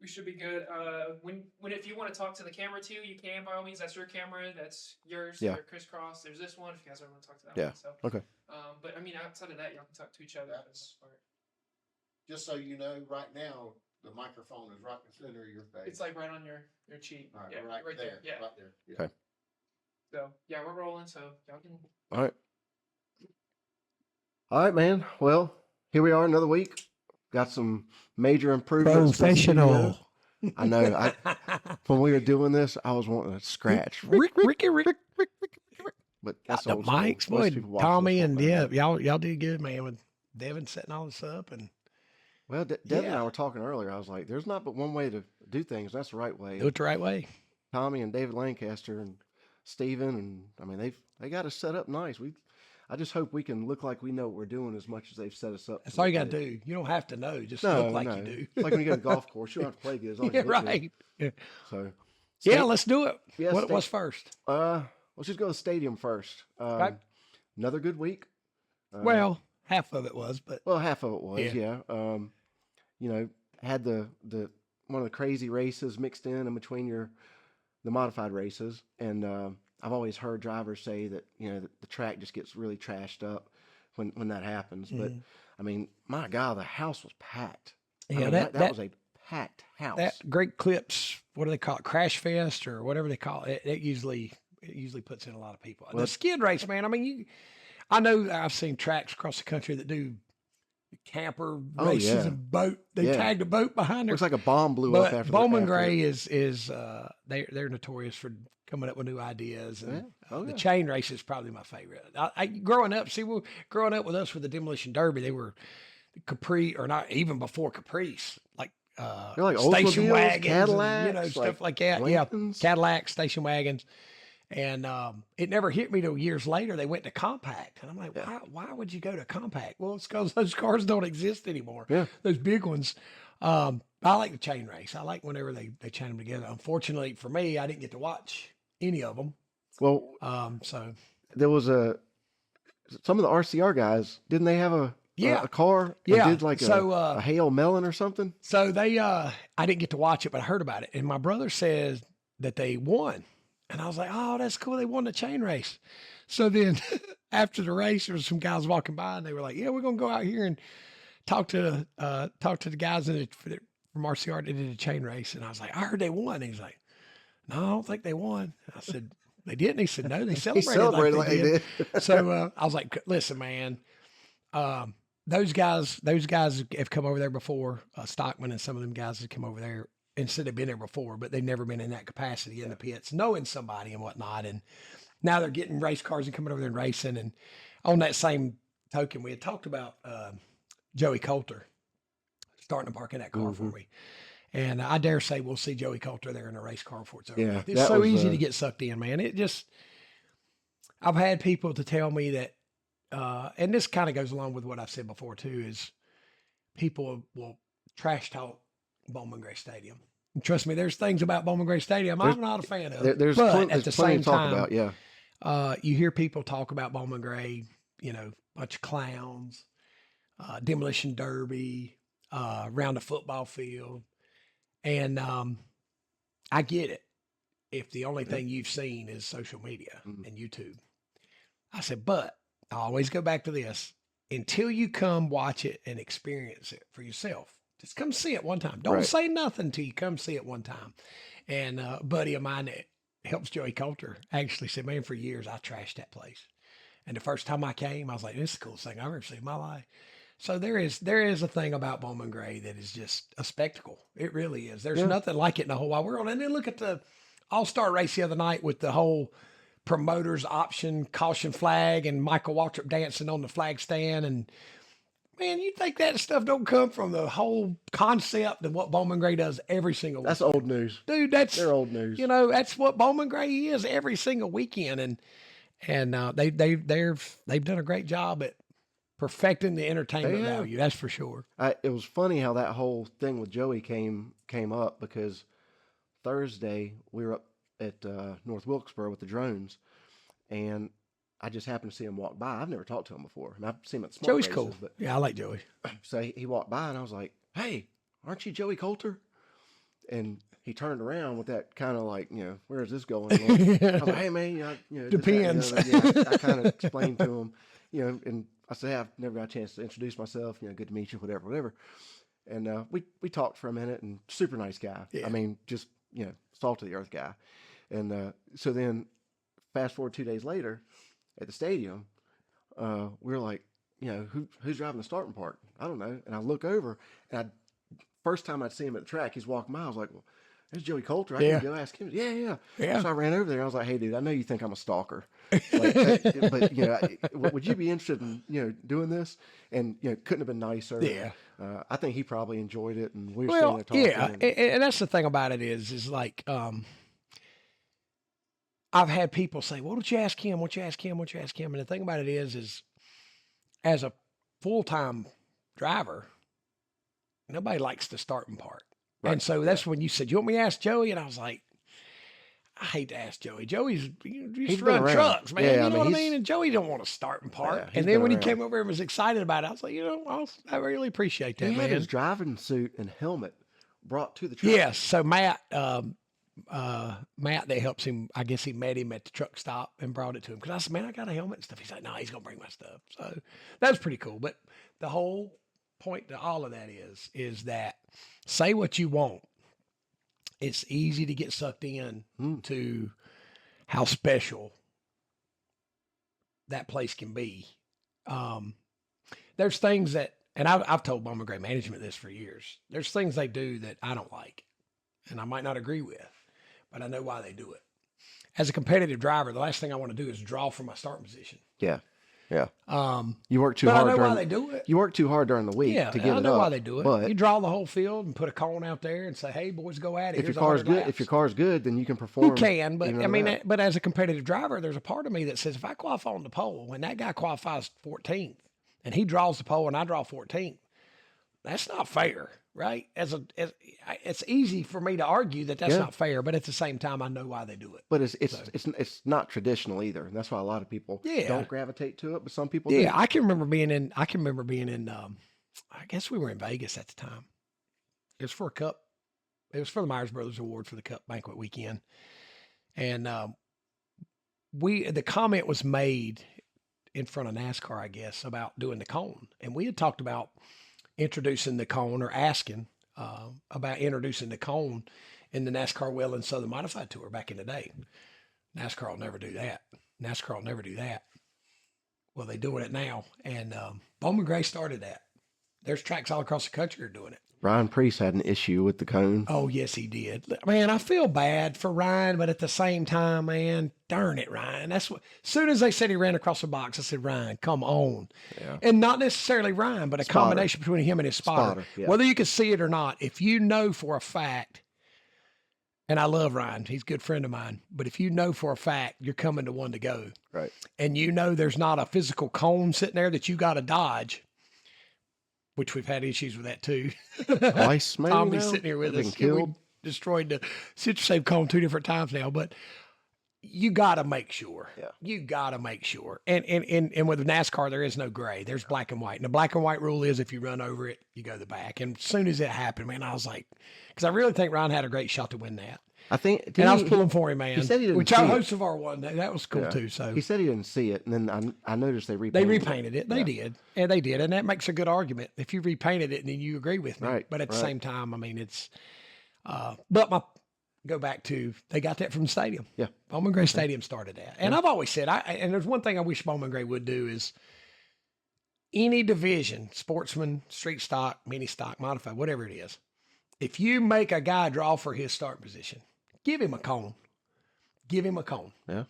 We should be good. When if you want to talk to the camera too, you can by all means. That's your camera. That's yours. Yeah. They're crisscross. There's this one. If you guys ever want to talk to that Yeah. one. So. Okay. But I mean, outside of that, y'all can talk to each other. Just so you know, right now the microphone is right in the center of your face. It's like right on your cheek. All right, yeah, right there. Yeah. Right there. Yeah. Okay. So yeah, we're rolling. So y'all can. All right. All right, man. Well, here we are another week. Got some major improvements. Professional. I know. When we were doing this, I was wanting to scratch. Rick. But that's The old school. mics, Most boy. people watch Tommy this and one, man. y'all did good, man. With Devin setting all this up and Well, Devin and I were talking earlier. I was like, "There's not but one way to do things. That's the right way." do it the right way. Tommy and David Lancaster and Steven, and I mean they got us set up nice. I just hope we can look like we know what we're doing as much as they've set us up. That's all you got to do. You don't have to know. Just look like you do. It's like when you go to a golf course, you don't have to play good as long as Yeah, you hit right. Yeah. good. So, Yeah, let's do it. Yeah, What's first? let's just go to the stadium first. Okay. Another good week. Well, half of it was, but Well, half of it was, Yeah. yeah. Had the one of the crazy races mixed in between the modified races, and I've always heard drivers say that the track just gets really trashed up when that happens. But I mean, my God, the house was packed. I yeah, mean, that was a packed house. that Great Clips, what do they call it? Crash Fest or whatever they call it. It usually puts in a lot of people. Well, the skid race, man. I mean, I know I've seen tracks across the country that do camper races yeah. and boat. They Yeah. tagged a boat behind there. Looks like a bomb blew up But after Bowman after Gray is they're notorious for coming up with new ideas, and Yeah. Oh, the yeah. chain race is probably my favorite. Growing up, growing up with us with the Demolition Derby, they were Capri or not even before Caprice, like They're like station Oldsmobiles, wagons, Cadillacs, and, stuff like that. Lincolns. Yeah, Cadillacs, station wagons. And it never hit me till years later. They went to compact, and I'm like, Yeah. why would you go to compact? Well, it's because those cars don't exist anymore. Yeah. Those big ones. I like the chain race. I like whenever they chain them together. Unfortunately for me, I didn't get to watch any of them. Well, So there was some of the RCR guys. Didn't they have a car? that Yeah. did like So, a hail melon or something. So they, I didn't get to watch it, but I heard about it. And my brother says that they won. And I was like, oh, that's cool. They won the chain race. So then after the race, there was some guys walking by and they were like, yeah, we're going to go out here and talk to the guys from RCR that did the chain race. And I was like, I heard they won. And he's like, no, I don't think they won. I said, they didn't. He said, no, they celebrated, like they did. So I was like, listen, man, those guys have come over there before. Stockman and some of them guys have come over there and said they've been there before, but they've never been in that capacity in the pits, knowing somebody and whatnot. And now they're getting race cars and coming over there and racing. And on that same token, we had talked about Joey Coulter starting to park in that car for me. And I dare say we'll see Joey Coulter there in a race car before it's over. Yeah, It's that so was, easy to get sucked in, man. I've had people to tell me that, and this kind of goes along with what I've said before too, is people will trash talk Bowman Gray Stadium. And trust me, there's things about Bowman Gray Stadium I'm not a fan of. There's but plenty, at the plenty same to talk time, about. Yeah. you hear people talk about Bowman Gray, bunch of clowns, demolition derby, around the football field. And I get it. If the only thing you've seen is social media and YouTube. I said, but I always go back to this. Until you come watch it and experience it for yourself, just come see it one time. Don't say nothing until you come see it one time. And a buddy of mine that helps Joey Coulter actually said, man, for years I trashed that place. And the first time I came, I was like, this is the coolest thing I've ever seen in my life. So there is a thing about Bowman Gray that is just a spectacle. It really is. There's nothing like it in the whole wide world. And then look at the All-Star race the other night with the whole promoters option caution flag and Michael Waltrip dancing on the flag stand. And man, you think that stuff don't come from the whole concept of what Bowman Gray does every single week. That's old news. Dude, they're old news. That's what Bowman Gray is every single weekend. And they've done a great job at perfecting the entertainment value. That's for sure. It was funny how that whole thing with Joey came up because Thursday we were up at North Wilkesboro with the drones, and I just happened to see him walk by. I've never talked to him before. I mean, I've seen him at small Joey's races, cool. But Yeah, I like Joey. so he walked by, and I was like, "Hey, aren't you Joey Coulter?" And he turned around with that kind of like, where is this going? look. I was like, hey man, this, that, and the Depends. other. Yeah, I kind of explained to him, and I said, hey, I've never got a chance to introduce myself. Good to meet you, whatever. And we talked for a minute, and super nice guy. Yeah. I mean, just salt of the earth guy. And so then, fast forward 2 days later, at the stadium, we were like, who's driving the starting part? I don't know. And I look over, and first time I'd see him at the track, he's walking by. I was like, well, there's Joey Coulter. I can go ask him. Yeah. So I ran over there. I was like, hey, dude, I know you think I'm a stalker, but would you be interested in doing this? And couldn't have been nicer. Yeah. I think he probably enjoyed it, and we were sitting there talking. Yeah, and that's the thing about it is like I've had people say, "Well, don't you ask him? Won't you ask him? Won't you ask him?" And the thing about it is as a full-time driver, nobody likes the starting part. Right. And so that's when you said, "You want me to ask Joey?" And I was like, I hate to ask Joey. Joey's used to run trucks, man. Yeah, you know what I mean? And Joey don't want a starting part. Yeah, and then when he came over and was excited about it, I was like, I really appreciate that, he man. had his driving suit and helmet brought to the track. Yes. So Matt that helps him, I guess he met him at the truck stop and brought it to him. Because I said, man, I got a helmet and stuff. He's like, no, he's going to bring my stuff. So that's pretty cool. But the whole point to all of that is that say what you want. It's easy to get sucked in to how special that place can be. There's things that, and I've told Bowman Gray management this for years. There's things they do that I don't like, and I might not agree with, but I know why they do it. As a competitive driver, the last thing I want to do is draw from my starting position. Yeah. You work too but hard. I know why they do it. You work too hard during the week to get it up. I know why they do it. But you draw the whole field and put a cone out there and say, "Hey, boys, go at it." if your car's good, then you can perform. You can, but I mean, but as a competitive driver, there's a part of me that says if I qualify on the pole, when that guy qualifies 14th and he draws the pole and I draw 14th, that's not fair, right? It's easy for me to argue that that's not fair, but at the same time, I know why they do it. But it's not traditional either, and that's why a lot of people don't gravitate to it. But some people, do. I can remember being in. I guess we were in Vegas at the time. It was for a cup. It was for the Myers Brothers Award for the Cup banquet weekend, and the comment was made in front of NASCAR, I guess, about doing the cone, and we had talked about introducing the cone or asking about introducing the cone in the NASCAR Well and Southern Modified Tour back in the day. NASCAR will never do that. Well, they're doing it now. And Bowman Gray started that. There's tracks all across the country are doing it. Ryan Preece had an issue with the cone. Oh, yes, he did. Man, I feel bad for Ryan, but at the same time, man, darn it, Ryan. That's what. As soon as they said he ran across the box, I said, Ryan, come on. Yeah. And not necessarily Ryan, but a combination between him and his spotter. Yeah. Whether you can see it or not, if you know for a fact, and I love Ryan, he's a good friend of mine, but if you know for a fact you're coming to one to go, right, and you know there's not a physical cone sitting there that you got to dodge, which we've had issues with that too. Twice, maybe. Tommy's sitting here with us. Killed. We destroyed the CitruSafe cone 2 different times now, but you got to make sure. Yeah. You got to make sure. And with NASCAR, there is no gray. There's black and white. And the black and white rule is if you run over it, you go the back. And as soon as it happened, man, I was like, because I really think Ryan had a great shot to win that. I think, and I was pulling for him, man. He said he didn't which see our it. host of our one, that was cool too. So he said he didn't see it, and then I noticed they repainted. They repainted it. They did, and they did, and that makes a good argument if you repainted it and then you agree with me. Right. But at the same time, I mean, it's. But go back to they got that from the stadium. Yeah, Bowman Gray Stadium started that, and I've always said and there's one thing I wish Bowman Gray would do is any division, sportsman, street stock, mini stock, modified, whatever it is, if you make a guy draw for his start position. Give him a cone. Yeah.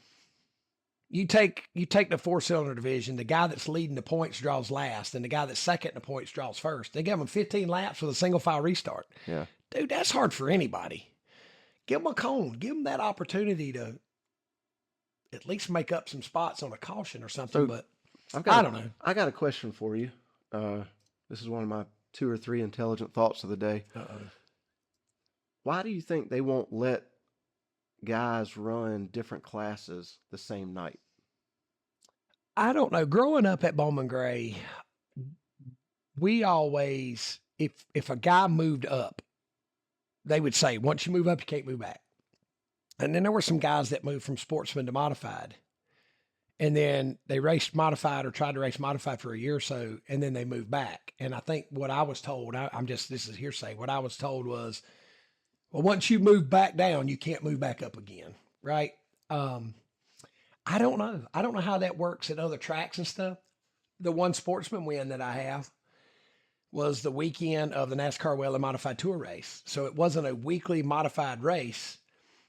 You take the 4-cylinder division, the guy that's leading the points draws last, and the guy that's second in the points draws first. They give him 15 laps with a single file restart. Yeah. Dude, that's hard for anybody. Give him a cone. Give him that opportunity to at least make up some spots on a caution or something. But I don't know. I got a question for you. This is one of my 2 or 3 intelligent thoughts of the day. Why do you think they won't let guys run different classes the same night? I don't know. Growing up at Bowman Gray, we always, if a guy moved up, they would say, once you move up, you can't move back. And then there were some guys that moved from sportsman to modified. And then they raced modified or tried to race modified for a year or so, and then they moved back. And I think what I was told, this is hearsay, what I was told was, well, once you move back down, you can't move back up again, right? I don't know. I don't know how that works at other tracks and stuff. The one sportsman win that I have was the weekend of the NASCAR Whelen Modified Tour race. So it wasn't a weekly modified race.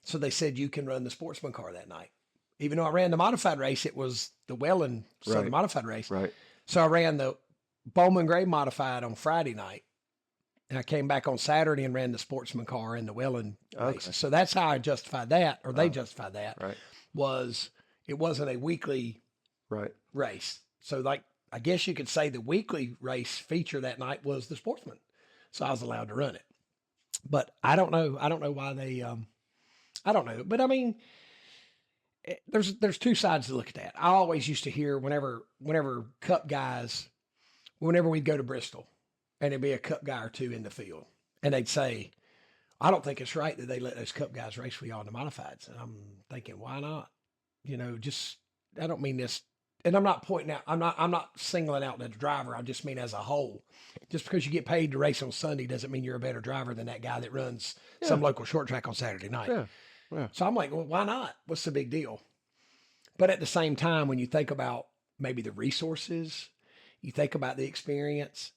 So they said you can run the sportsman car that night. Even though I ran the modified race, it was the Whelen Southern Modified race. Right. So I ran the Bowman Gray Modified on Friday night. And I came back on Saturday and ran the sportsman car in the Whelen race. So that's how I justified that, or they justified that, Right. was it wasn't a weekly race. So like, I guess you could say the weekly race feature that night was the sportsman. So I was allowed to run it. But I don't know. I don't know why they, I don't know. But I mean, there's two sides to look at that. I always used to hear whenever Cup guys, whenever we'd go to Bristol and there'd be a Cup guy or two in the field and they'd say, I don't think it's right that they let those Cup guys race for y'all in the modifieds. And I'm thinking, why not? You know, just, I don't mean this, and I'm not pointing out, I'm not singling out the driver. I just mean as a whole. Just because you get paid to race on Sunday doesn't mean you're a better driver than that guy that runs some local short track on Saturday night. Yeah. So I'm like, well, why not? What's the big deal? But at the same time, when you think about maybe the resources, you think about the experience,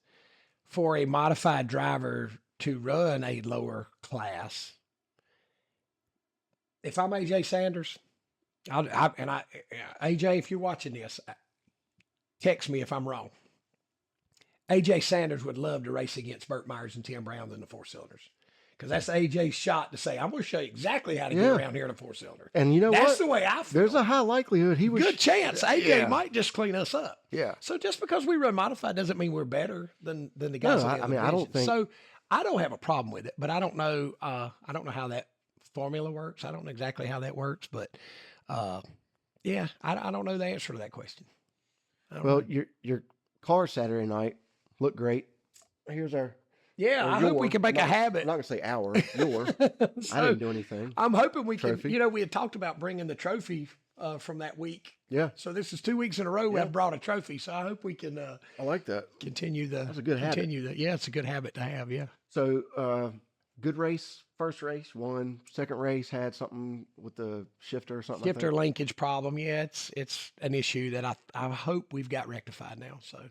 for a modified driver to run a lower class, if I'm AJ Sanders, AJ, if you're watching this, text me if I'm wrong. AJ Sanders would love to race against Burt Myers and Tim Brown in the four cylinders. Because that's AJ's shot to say, I'm going to show you exactly how to get around here in a four cylinder. And you know what? That's the way I feel. There's a high likelihood he was. Good chance. AJ might just clean us up. Yeah. So just because we run modified doesn't mean we're better than the guys. No, in the I mean, division. I don't think. So I don't have a problem with it, but I don't know. I don't know how that formula works. I don't know exactly how that works, but yeah, I don't know the answer to that question. Well, your car Saturday night looked great. Here's our. Yeah, I hope we can make a habit. I'm not going to say our, your. I didn't do anything. I'm hoping we Trophy. can, you know, we had talked about bringing the trophy from that week. Yeah. So this is 2 weeks in a row we have brought a trophy. So I hope we can I like that. continue the. That's a good habit. Continue that. Yeah, it's a good habit to have. Yeah. So, good race. First race won. Second race had something with the shifter or something. Shifter linkage problem. Yeah, it's an issue that I hope we've got rectified now. So.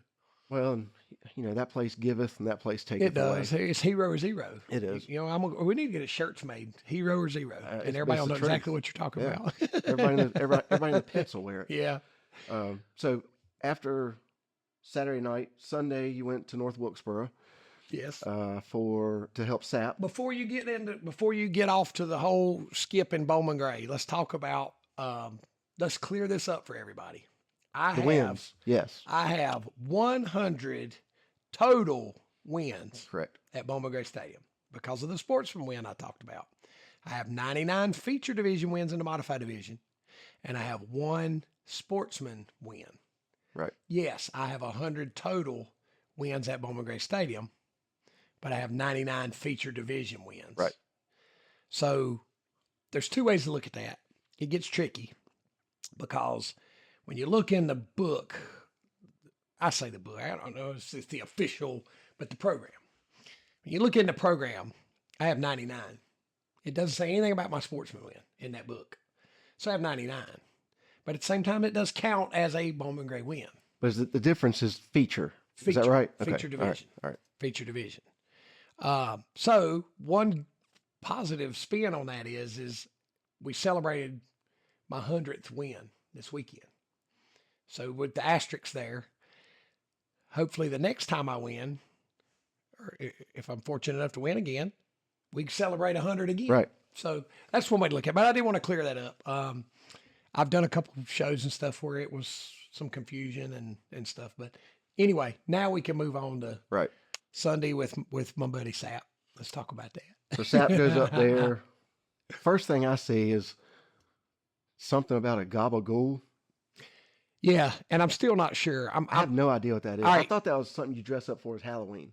Well, and, you know, that place giveth and that place taketh It does. away. It's hero or zero. It is. You know, we need to get shirts made, hero or zero, and everybody will know exactly what you're talking about. everybody in the pits will wear it. Yeah. So after Saturday night, Sunday, you went to North Wilkesboro. Yes. To help SAP. Before you get off to the whole skip in Bowman Gray, let's talk about. Let's clear this up for everybody. Wins. Yes. I have 100 total wins. Correct. At Bowman Gray Stadium because of the sportsman win I talked about. I have 99 feature division wins in the modified division, and I have 1 sportsman win. Right. Yes, I have 100 total wins at Bowman Gray Stadium, but I have 99 feature division wins. Right. So there's 2 ways to look at that. It gets tricky because when you look in the book, I say the book, I don't know, it's the official, but the program. When you look in the program, I have 99. It doesn't say anything about my sportsman win in that book. So I have 99. But at the same time, it does count as a Bowman Gray win. But the difference is feature. Is that right? Okay. Feature division. All right. Feature division. So one positive spin on that is we celebrated my 100th win this weekend. So with the asterisks there, hopefully the next time I win, or if I'm fortunate enough to win again, we can celebrate 100 again. Right. So that's one way to look at it. But I did want to clear that up. I've done a couple of shows and stuff where it was some confusion and stuff. But anyway, now we can move on to Sunday with my buddy Sap. Let's talk about that. So Sap goes up there. First thing I see is something about a gabagool. Yeah, and I'm still not sure. I have no idea what that is. All right. I thought that was something you dress up for as Halloween.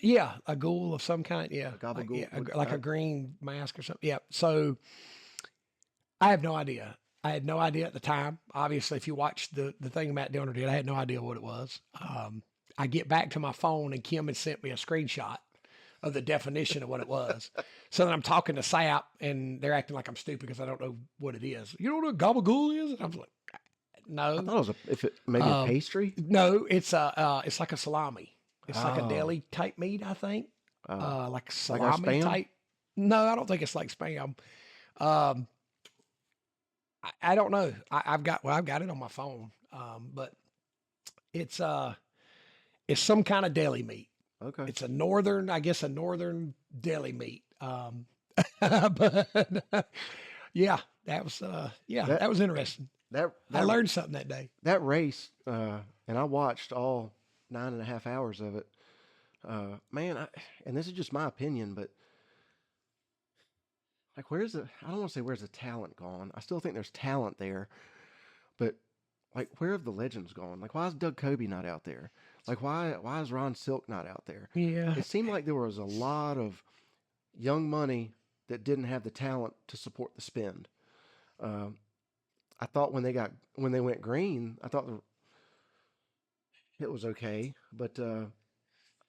Yeah, a ghoul of some kind. Yeah, A gabagool, yeah, what- like a green mask or something. Yeah. So I have no idea. I had no idea at the time. Obviously, if you watched the thing Matt Dillner did, I had no idea what it was. I get back to my phone and Kim had sent me a screenshot of the definition of what it was. So then I'm talking to SAP and they're acting like I'm stupid because I don't know what it is. You know what a gabagool is? And I was like, I no, thought it was maybe a Um, pastry. no, it's like a salami. It's like a Oh. deli type meat, I think. Oh. Like Like our salami Spam? type. No, I don't think it's like Spam. Um, I don't know. I've got it on my phone. But it's some kind of deli meat. Okay. It's a northern deli meat. But yeah, that was that was interesting. That I learned something that day. that race, and I watched all 9.5 hours of it. Man, and this is just my opinion, but like, I don't want to say where's the talent gone. I still think there's talent there, but like, where have the legends gone? Like, why is Doug Coby not out there? Like, why is Ron Silk not out there? Yeah. It seemed like there was a lot of young money that didn't have the talent to support the spend. I thought when they went green, I thought it was okay, but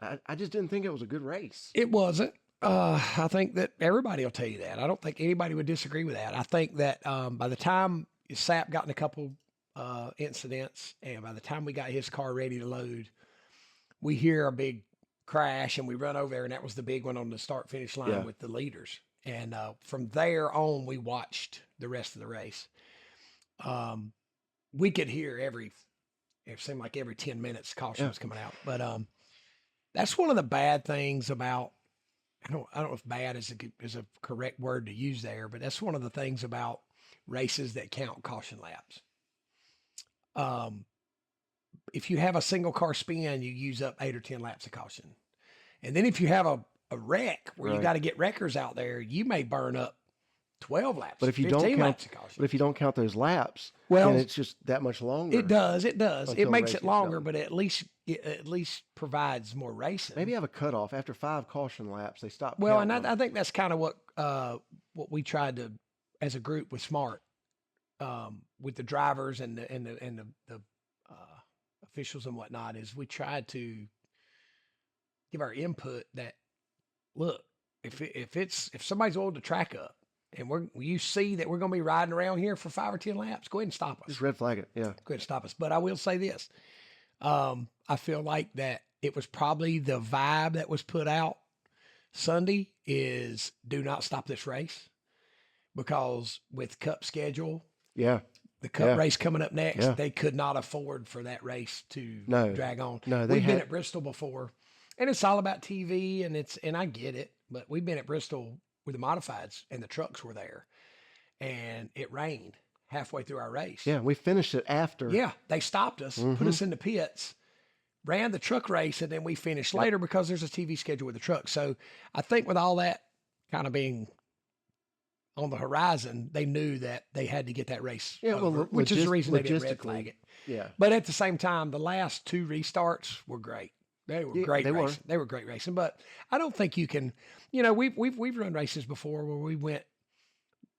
I just didn't think it was a good race. It wasn't. I think that everybody will tell you that. I don't think anybody would disagree with that. I think that by the time Sap got in a couple incidents, and by the time we got his car ready to load, we hear a big crash, and we run over there, and that was the big one on the start-finish line Yeah. with the leaders. And from there on, we watched the rest of the race. We could hear it seemed like every 10 minutes caution Yeah. was coming out. But that's one of the bad things about, I don't know if bad is a correct word to use there, but that's one of the things about races that count caution laps. If you have a single car spin, you use up 8 or 10 laps of caution. And then if you have a wreck where you Right. got to get wreckers out there, you may burn up 12 laps. But if you 15 don't count, laps of caution. but if you don't count those laps, Well, then it's just that much longer. It does. It does. It until makes race it gets longer, done. but it at least provides more racing. Maybe have a cutoff after 5 caution laps. They stop. Well, and counting them. I think that's kind of what we tried to, as a group, with Smart, with the drivers and the officials and whatnot, is we tried to give our input that, look, if somebody's oiled the track up and you see that we're going to be riding around here for 5 or 10 laps, go ahead and stop us. Just red flag it. Yeah. Go ahead and stop us. But I will say this. I feel like that it was probably the vibe that was put out Sunday is do not stop this race, because with Cup schedule, Yeah. the Cup Yeah. race coming up next, Yeah. they could not afford for that race to No. drag on. No, We've been at Bristol before, and it's all about TV, and I get it, but we've been at Bristol with the modifieds, and the trucks were there, and it rained halfway through our race. Yeah. We finished it after. Yeah, they stopped us, put us in the pits, ran the truck race, and then we finished later because there's a TV schedule with the truck. So I think with all that kind of being on the horizon, they knew that they had to get that race Yeah, over, well, which is the reason they didn't red logistically, flag it. Yeah. But at the same time, the last 2 restarts were great. They were Yeah, great they were. racing. They were great racing. But I don't think you can, we've run races before where we went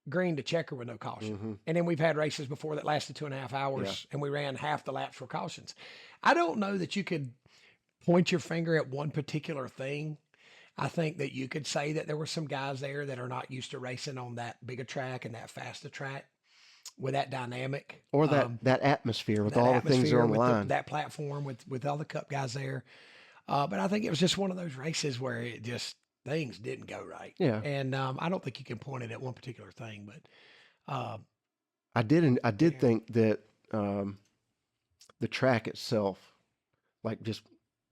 green to checker with no caution. Mhm. And then we've had races before that lasted 2.5 hours and we ran half the laps for cautions. I don't know that you could point your finger at one particular thing. I think that you could say that there were some guys there that are not used to racing on that big a track and that fast a track with that dynamic. Or that atmosphere with that all the things that atmosphere are on the with line. that platform with all the Cup guys there. But I think it was just one of those races where it just, things didn't go right. Yeah. And I don't think you can point it at one particular thing, but I did Yeah. think that the track itself, like just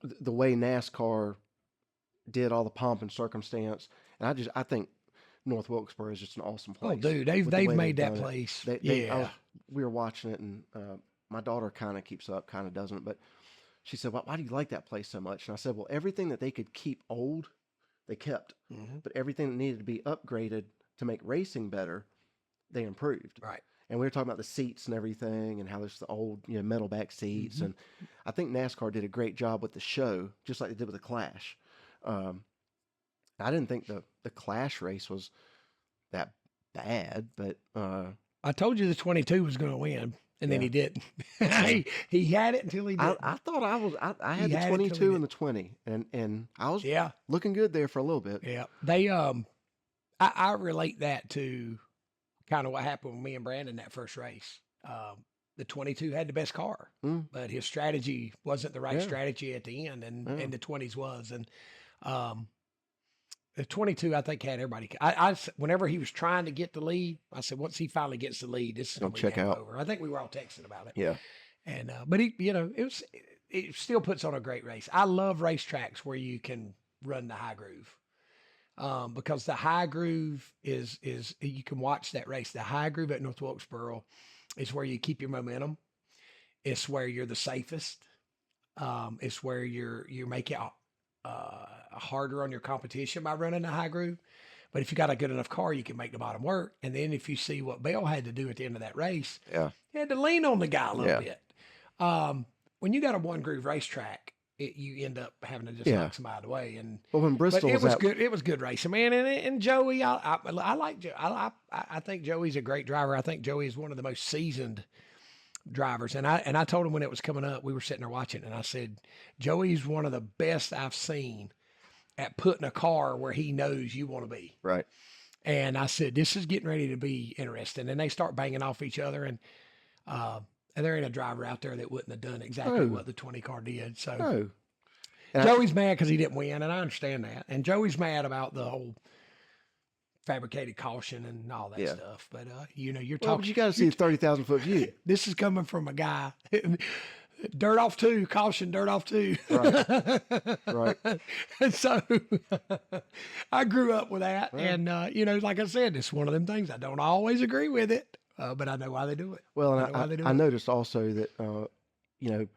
the way NASCAR did all the pomp and circumstance, and I think North Wilkesboro is just an awesome place. oh, dude, with the they've way made that done it. place. Yeah. We were watching it, and my daughter kind of keeps up, kind of doesn't, but she said, why do you like that place so much? And I said, well, everything that they could keep old, they kept, Mhm. but everything that needed to be upgraded to make racing better, they improved. Right. And we were talking about the seats and everything, and how there's the old, metal back seats. Mhm. And I think NASCAR did a great job with the show, just like they did with the Clash. I didn't think the Clash race was that bad, but I told you the 22 was going to win, and then Yeah. he didn't. he had it until he didn't. I thought I had He the had it till he 22 and the 20, and I was Yeah, looking good there for a little bit. yeah. They I relate that to kind of what happened with me and Brandon that first race. The 22 had the best car, Mm. but his strategy wasn't the right Yeah. strategy at the end, and Yeah. the 20s was. And the 22, I think, had everybody. Whenever he was trying to get the lead, I said, once he finally gets the lead, this is He'll going to check be game out. over. I think we were all texting about it. Yeah. And but he, it still puts on a great race. I love racetracks where you can run the high groove, because the high groove is you can watch that race. The high groove at North Wilkesboro is where you keep your momentum. It's where you're the safest. It's where you make it harder on your competition by running the high groove. But if you got a good enough car, you can make the bottom work. And then if you see what Bell had to do at the end of that race, Yeah. he had to lean on the guy a little Yeah. bit. When you got a one groove racetrack, you end up having to just Yeah. knock somebody out of the way. And Well, when but Bristol it was at, good. It was good racing, man. And Joey, I like Joe. I think Joey's a great driver. I think Joey is one of the most seasoned drivers. And I told him when it was coming up, we were sitting there watching, and I said, Joey's one of the best I've seen at putting a car where he knows you want to be. right. And I said, this is getting ready to be interesting. And they start banging off each other, and there ain't a driver out there that wouldn't have done exactly No. what the 20 car did. So No. And Joey's mad because he didn't win, and I understand that. And Joey's mad about the whole fabricated caution and all that Yeah. stuff. But you're well, talking. but you got to see the 30,000 foot view. This is coming from a guy. Dirt off two, caution, dirt off two. Right. Right. And so I grew up with that. Right. And, like I said, it's one of them things. I don't always agree with it, but I know why they do it. Well, I know and why they do I it. noticed also that, and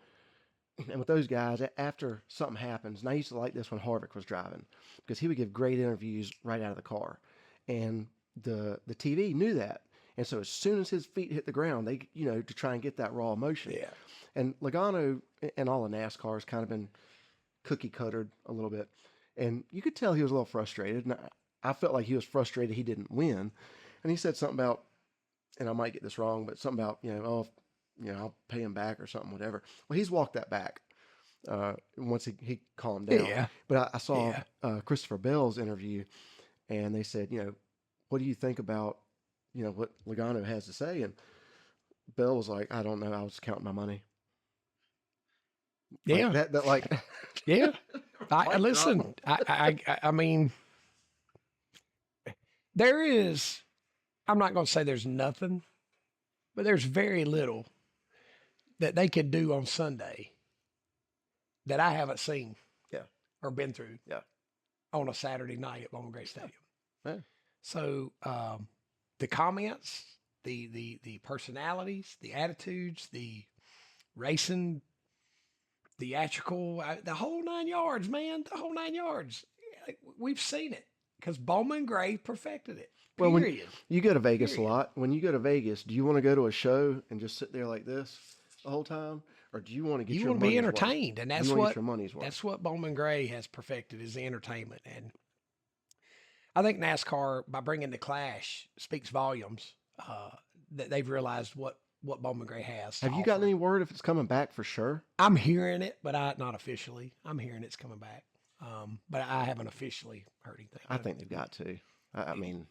with those guys, after something happens, and I used to like this when Harvick was driving, because he would give great interviews right out of the car. And the TV knew that. And so as soon as his feet hit the ground, they, to try and get that raw emotion. Yeah. And Logano and all the NASCAR has kind of been cookie cuttered a little bit. And you could tell he was a little frustrated. And I felt like he was frustrated he didn't win. And he said something about, and I might get this wrong, but something about, I'll pay him back or something, whatever. Well, he's walked that back once he calmed down. Yeah. But I saw Christopher Bell's interview, and they said, what do you think about, what Logano has to say? And Bell was like, I don't know. I was counting my money. Like Yeah. that like, Yeah. Mic Listen, I mean, there is, I'm not going to say there's nothing, but there's very little that they could do on Sunday that I haven't seen Yeah. or been through Yeah. on a Saturday night at Bowman Gray Stadium. Yeah. So the comments, the personalities, the attitudes, the racing, theatrical, the whole 9 yards, man, the whole 9 yards. We've seen it because Bowman Gray perfected it. Well, when Period. you go to Vegas Period. a lot, when you go to Vegas, do you want to go to a show and just sit there like this the whole time? Or do you want to get You your want to be money's worth? entertained, and You that's wanna get what your money's worth. that's what Bowman Gray has perfected is the entertainment. And I think NASCAR, by bringing the Clash, speaks volumes that they've realized what Bowman Gray has. to Have you gotten offer. any word if it's coming back for sure? I'm hearing it, but not officially. I'm hearing it's coming back, but I haven't officially heard anything. I think they've got to. I mean,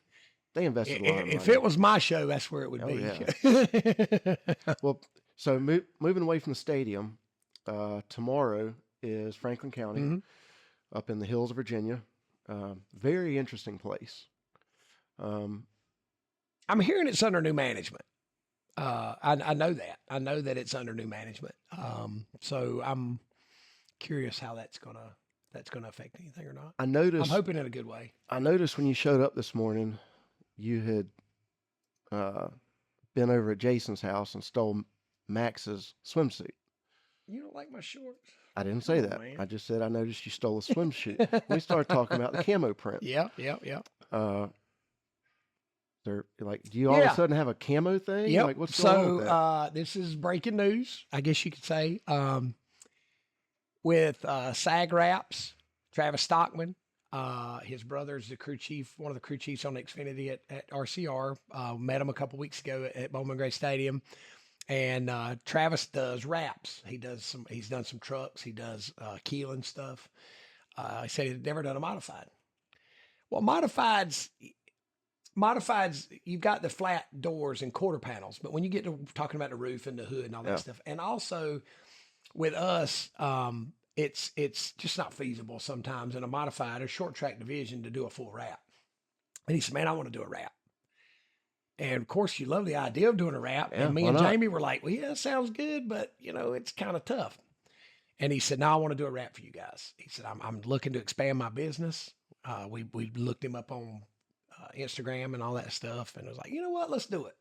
they invested a lot of If money. it was my show, that's where it would Oh, be. Well, so moving away from the stadium, tomorrow is Franklin County Mhm. up in the hills of Virginia. Very interesting place. I'm hearing it's under new management. I know that. I know that it's under new management. So I'm curious how that's gonna affect anything or not. I I'm noticed. hoping in a good way. I noticed when you showed up this morning, you had been over at Jason's house and stole Max's swimsuit. You don't like my shorts? I didn't say Come on, that. man. I just said I noticed you stole a swimsuit. We started talking about the camo print. Yeah. They're like, do you all of Yeah. a sudden have a camo thing? Yep. Like, what's going on with that? This is breaking news, I guess you could say. With SAG Wraps Travis Stockman. His brother's the crew chief, one of the crew chiefs on Xfinity at RCR. Met him a couple weeks ago at Bowman Gray Stadium. And Travis does wraps. He's done some trucks. He does Keelan stuff. He said he'd never done a modified. Well, modifieds, you've got the flat doors and quarter panels, but when you get to talking about the roof and the hood and all that stuff, and also with us, it's just not feasible sometimes in a modified or short track division to do a full wrap. And he said, man, I want to do a wrap. And of course, you love the idea of doing a wrap. Yeah, and me why and not? Jamie were like, well, yeah, sounds good, but it's kind of tough. And he said, no, I want to do a wrap for you guys. He said, I'm looking to expand my business. We looked him up on Instagram and all that stuff. And I was like, you know what, let's do it.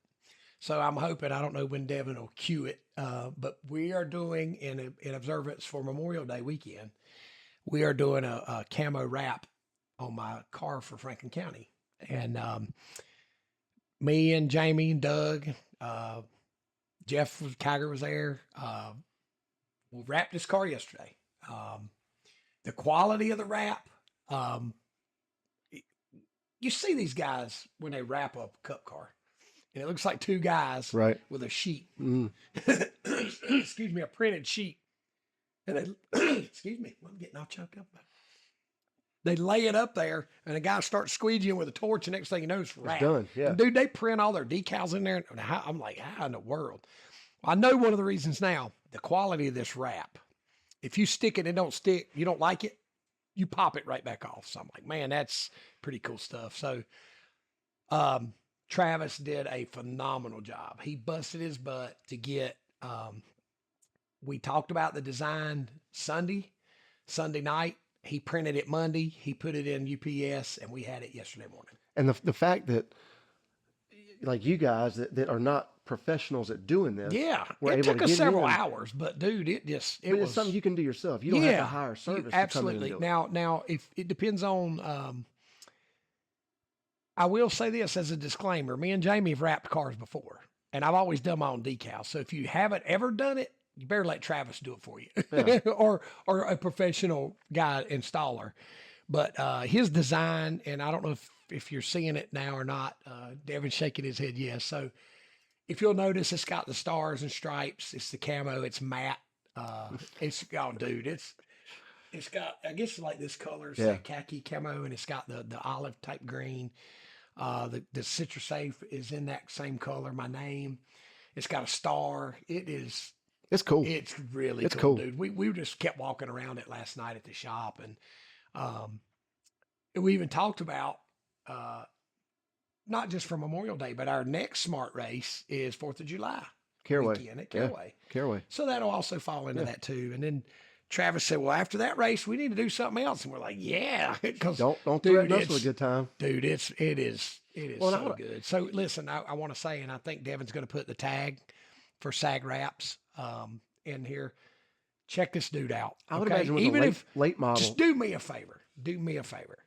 So I'm hoping, I don't know when Devin will cue it, but we are doing in observance for Memorial Day weekend, we are doing a camo wrap on my car for Franklin County. And me and Jamie and Doug, Jeff Kiger was there. We wrapped this car yesterday. The quality of the wrap, you see these guys when they wrap up a cup car, and it looks like two guys Right. with a sheet. Mm. Excuse me, a printed sheet. And they, excuse me, I'm getting all choked up. They lay it up there, and the guy starts squeegeeing with a torch, and next thing you know, it's wrapped. done, yeah. And dude, they print all their decals in there. And I'm like, how in the world? I know one of the reasons now, the quality of this wrap. If you stick it and don't stick, you don't like it, you pop it right back off. So I'm like, man, that's pretty cool stuff. So Travis did a phenomenal job. He busted his butt to get, we talked about the design Sunday night. He printed it Monday. He put it in UPS, and we had it yesterday morning. And the fact that, like you guys that are not professionals at doing this, Yeah, we're it able took to us get several in. hours, but dude, it But was it's something you can do yourself. You don't have to hire a service. absolutely. To come in and do it. Now, if it depends on, I will say this as a disclaimer: me and Jamie have wrapped cars before, and I've always done my own decals. So if you haven't ever done it, you better let Travis do it for you, Yeah. or a professional guy installer. But his design, and I don't know if you're seeing it now or not. Devin's shaking his head yes. So if you'll notice, it's got the stars and stripes. It's the camo. It's matte. It's dude. It's got, I guess, like this color. It's that khaki camo, and it's got the olive type green. The CitruSafe is in that same color. My name. It's got a star. It's cool. It's really cool, dude. We just kept walking around it last night at the shop, and we even talked about not just for Memorial Day, but our next smart race is 4th of July Caraway. weekend at Caraway. Caraway. So that'll also fall into that too. And then Travis said, well, after that race, we need to do something else. And we're like, yeah. Cause Don't dude, threaten us with a good time. Dude, it is Well, so good. So listen, I want to say, and I think Devin's going to put the tag for SAG wraps in here. Check this dude out. I would okay? imagine with Even a if late model. just do me a favor. Do me a favor.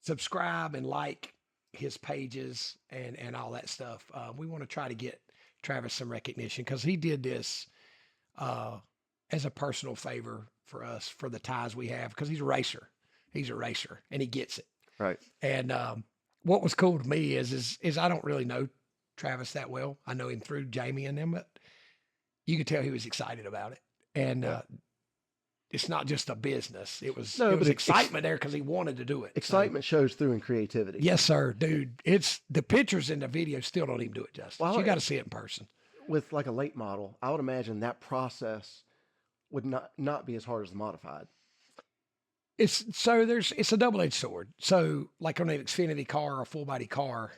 Subscribe and like his pages and all that stuff. We want to try to get Travis some recognition because he did this as a personal favor for us, for the ties we have, because he's a racer. He's a racer, and he gets it. Right. And what was cool to me is I don't really know Travis that well. I know him through Jamie and them, but you could tell he was excited about it. And it's not just a business. It was excitement there because he wanted to do it. Excitement shows through in creativity. Yes, sir, dude. It's the pictures and the video still don't even do it justice. Well, You got to see it in person. With like a late model, I would imagine that process would not be as hard as the modified. It's a double-edged sword. So like on an Xfinity car or a full body car,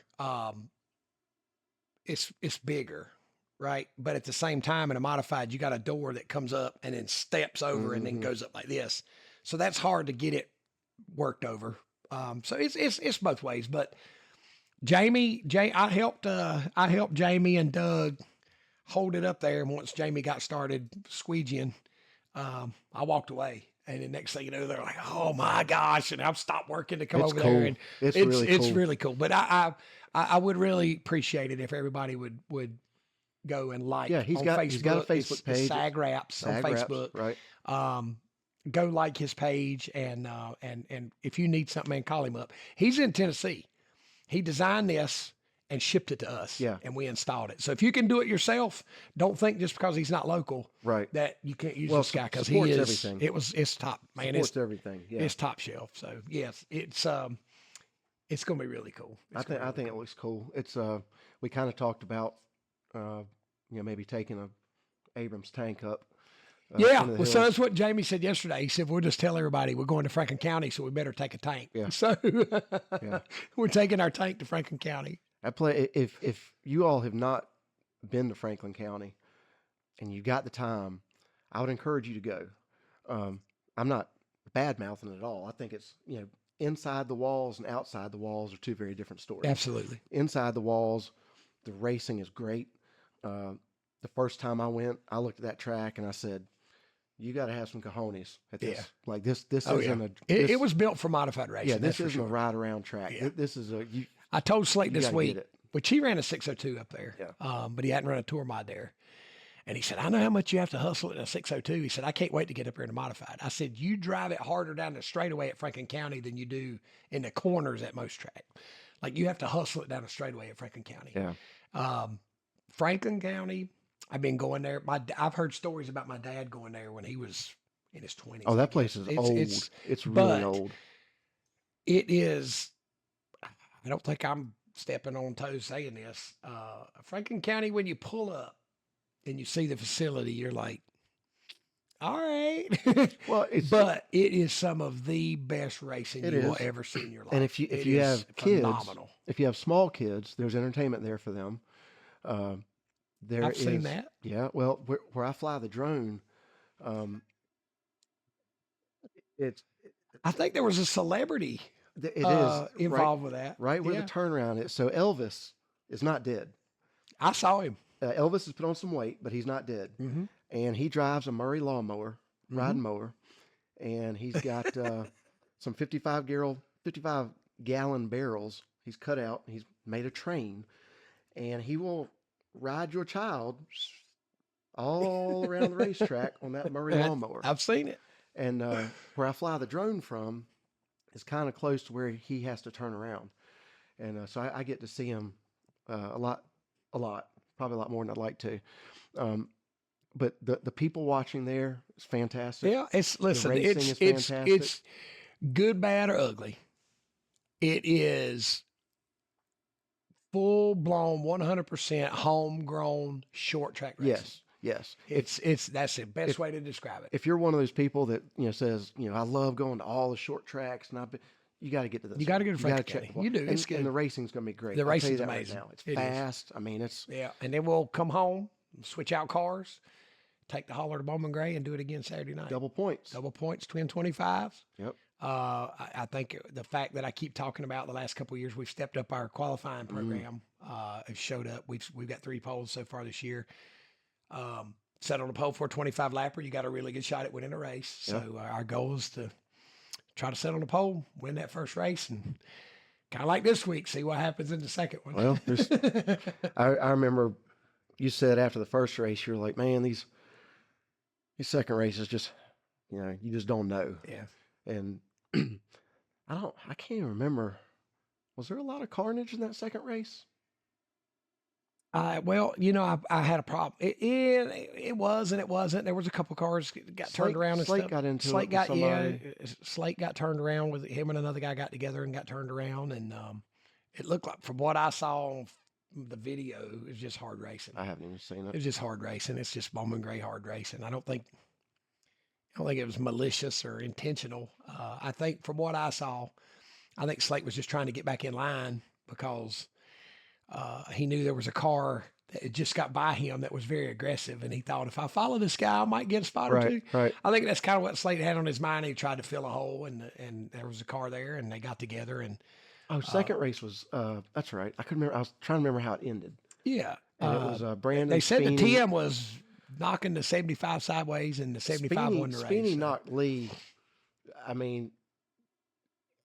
it's bigger, right? But at the same time, in a modified, you got a door that comes up and then steps over and then goes up like this. So that's hard to get it worked over. So it's both ways. But I helped Jamie and Doug hold it up there. And once Jamie got started squeegeeing, I walked away. And the next thing you know, they're like, "Oh my gosh!" And I've stopped working to come over there, and It's really cool. But I would really appreciate it if everybody would go and like. Yeah, he's got a Facebook page. SAG Wraps on Facebook, right? go like his page, and if you need something, man, call him up. He's in Tennessee. He designed this and shipped it to us, Yeah. and we installed it. So if you can do it yourself, don't think just because he's not local Right. that you can't use Well, this guy, because he supports is everything. It's top, man. Supports everything. Yeah. It's top shelf. So yes, it's going to be really cool. I think it looks cool. It's we kind of talked about maybe taking a Abrams tank up. Yeah, into the well, so hills. that's what Jamie said yesterday. He said, we'll just tell everybody we're going to Franklin County, so we better take a tank. Yeah. So Yeah. we're taking our tank to Franklin County. If you all have not been to Franklin County and you got the time, I would encourage you to go. I'm not bad mouthing it at all. I think it's, inside the walls and outside the walls are two very different stories. Absolutely. Inside the walls, the racing is great. The first time I went, I looked at that track and I said, you got to have some cojones at this. Yeah. Like this Oh, isn't yeah. a, It was built for modified racing. yeah, this that's for isn't a sure. ride around track. Yeah. This is I told Slate you this gotta week, get it. which he ran a 602 up there, but he hadn't run a tour mod there. And he said, I know how much you have to hustle in a 602. He said, I can't wait to get up here in a modified. I said, you drive it harder down the straightaway at Franklin County than you do in the corners at most track. Like, you have to hustle it down the straightaway at Franklin County. Yeah. Franklin County, I've been going there. I've heard stories about my dad going there when he was in his 20s. Oh, that place is old. It's really but old. It is, I don't think I'm stepping on toes saying this. Franklin County, when you pull up and you see the facility, you're like, all right. Well, but it is some of the best racing It you will is. ever see in your life. And if you It have is kids, phenomenal. if you have small kids, there's entertainment there for them. I've seen that. Yeah. Well, where I fly the drone, it's I think there was a celebrity it is involved with that. right where Yeah. the turnaround is. So Elvis is not dead. I saw him. Elvis has put on some weight, but he's not dead. Mm-hmm. And he drives a Murray lawnmower, riding mower, and he's got some 55-gallon barrels. He's cut out. He's made a train, and he will ride your child all around the racetrack on that Murray lawnmower. I've seen it. And where I fly the drone from is kind of close to where he has to turn around, and so I get to see him a lot, probably a lot more than I'd like to. But the people watching there is fantastic. Yeah, listen, racing is fantastic. it's good, bad, or ugly. It is full blown 100% homegrown short track racing. Yes. That's the best way to describe it. If you're one of those people that says I love going to all the short tracks, and you got to get to this. You got to go to You gotta Franklin County. check You do. And, It's good. and the racing's going to be great. The I'll tell you racing's that right amazing. now. It's It is. fast. I mean, it's Yeah, and then we'll come home, switch out cars, take the hauler to Bowman Gray, and do it again Saturday night. double points. Double points, twin 25s. Yep. I think the fact that I keep talking about the last couple of years, we've stepped up our qualifying program. Have showed up. We've got 3 poles so far this year. Set on a pole for a 25 lapper, you got a really good shot at winning a race. So our goal is to try to set on the pole, win that first race, and kind of like this week, see what happens in the second one. Well, I remember you said after the first race, you were like, man, these second races just, you just don't know. Yeah. And I can't even remember. Was there a lot of carnage in that second race? Well, I had a problem. It was and it wasn't. There was a couple cars got turned around and Slate stuff. got into Slate it got with somebody. Slate got turned around with him and another guy got together and got turned around, and it looked like, from what I saw on the video, it was just hard racing. I haven't even seen It it. was just hard racing. It's just Bowman Gray hard racing. I don't think it was malicious or intentional. I think from what I saw, I think Slate was just trying to get back in line because he knew there was a car that had just got by him that was very aggressive, and he thought, if I follow this guy, I might get a spot or two. Right. I think that's kind of what Slate had on his mind. He tried to fill a hole, and there was a car there, and they got together. And Second race was that's right. I couldn't remember. I was trying to remember how it ended. yeah, And it was Brandon. they said the Speeney- TM was knocking the 75 sideways, and the 75 won the race. Speeney so. knocked Lee. I mean,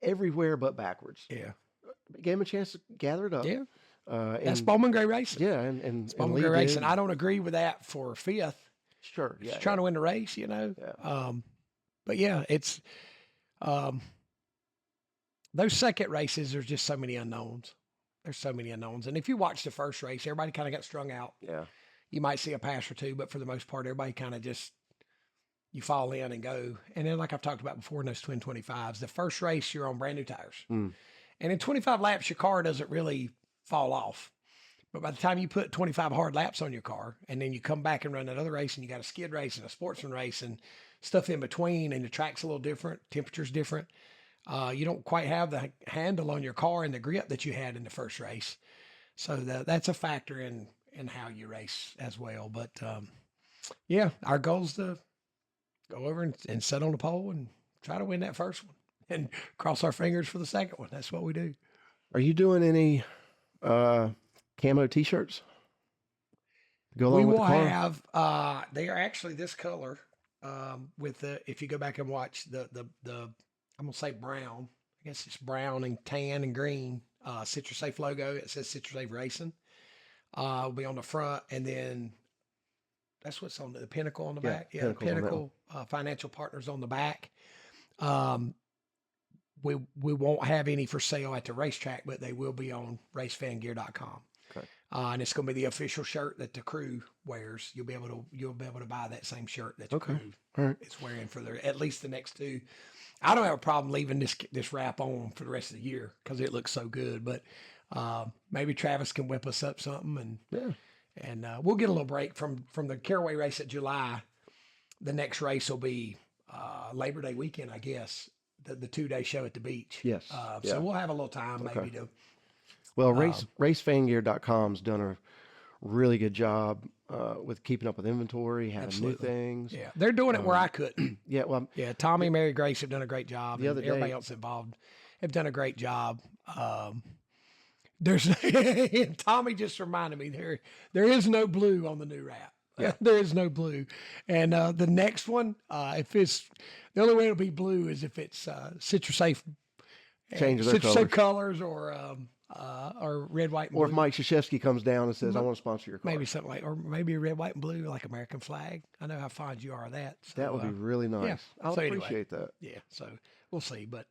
everywhere but backwards. Yeah, Gave him a chance to gather it up. yeah. And, That's Bowman Gray racing. Yeah, and Bowman Lee Gray racing. did. I don't agree with that for fifth. Sure. He's Yeah. trying to win the race, Yeah. but yeah, it's those second races. There's just so many unknowns. There's so many unknowns. And if you watch the first race, everybody kind of got strung out. Yeah. You might see a pass or two, but for the most part, everybody kind of just, you fall in and go. And then, like I've talked about before in those twin 25s, the first race, you're on brand new tires. Mm. And in 25 laps, your car doesn't really fall off. But by the time you put 25 hard laps on your car, and then you come back and run another race, and you got a skid race and a sportsman race and stuff in between, and the track's a little different, temperature's different, you don't quite have the handle on your car and the grip that you had in the first race. So that's a factor in how you race as well. But yeah, our goal is to go over and sit on the pole and try to win that first one and cross our fingers for the second one. That's what we do. Are you doing any camo T-shirts? Go along We with the will car? have, they are actually this color with the, if you go back and watch the I'm going to say brown, I guess it's brown and tan and green CitruSafe logo. It says CitruSafe Racing. Will be on the front, and then that's what's on the pinnacle on the back. Yeah, Pinnacle's on that Pinnacle Financial Partners on the back. We won't have any for sale at the racetrack, but they will be on racefangear.com. Okay. And it's going to be the official shirt that the crew wears. You'll be able to buy that same shirt that the Okay. crew All right. is wearing for at least the next two. I don't have a problem leaving this wrap on for the rest of the year because it looks so good. But maybe Travis can whip us up something, and we'll get a little break from the Caraway race at July. The next race will be Labor Day weekend, I guess. The 2-day show at the beach. Yes. So we'll have a little time maybe to. Well, racefangear.com's done a really good job with keeping up with inventory, having Absolutely. new things. Yeah, they're doing it where I couldn't. Yeah, well, Yeah, Tommy and Mary Grace have done a great job. The other and everybody day- else involved have done a great job. There's Tommy just reminded me there is no blue on the new wrap. Yeah. There is no blue. And the next one, if it's the only way it'll be blue is if it's CitruSafe Change their CitruSafe colors. colors or red, white, and Or if blue. Mike Krzyzewski comes down and says, I want to sponsor your car. Maybe something like, or maybe red, white, and blue, like American flag. I know how fond you are of that. So, That would be really nice. I'll So anyway. appreciate that. yeah. So we'll see, but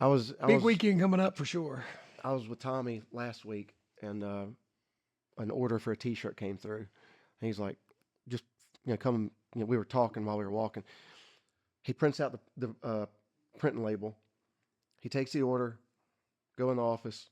I was big weekend coming up for sure. I was with Tommy last week, and an order for a T-shirt came through. And he's like, just come. We were talking while we were walking. He prints out the printing label. He takes the order, go in the office.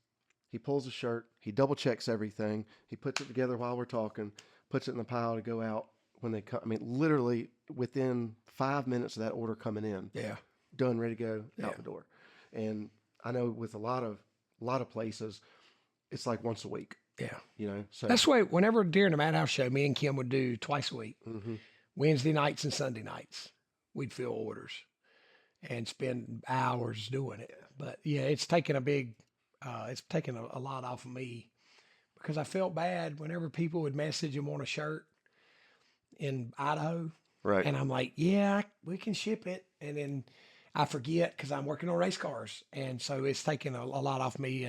He pulls the shirt. He double checks everything. He puts it together while we're talking. Puts it in the pile to go out when they come. I mean, literally within 5 minutes of that order coming in, Yeah. done, ready to go Yeah. out the door. And I know with a lot of places, it's like once a week. Yeah. So That's why whenever during the Madhouse show, me and Kim would do twice a week, Mhm. Wednesday nights and Sunday nights. We'd fill orders and spend hours doing it. But yeah, it's taken a lot off of me because I felt bad whenever people would message and want a shirt in Idaho. Right. And I'm like, yeah, we can ship it. And then I forget because I'm working on race cars. And so it's taken a lot off me.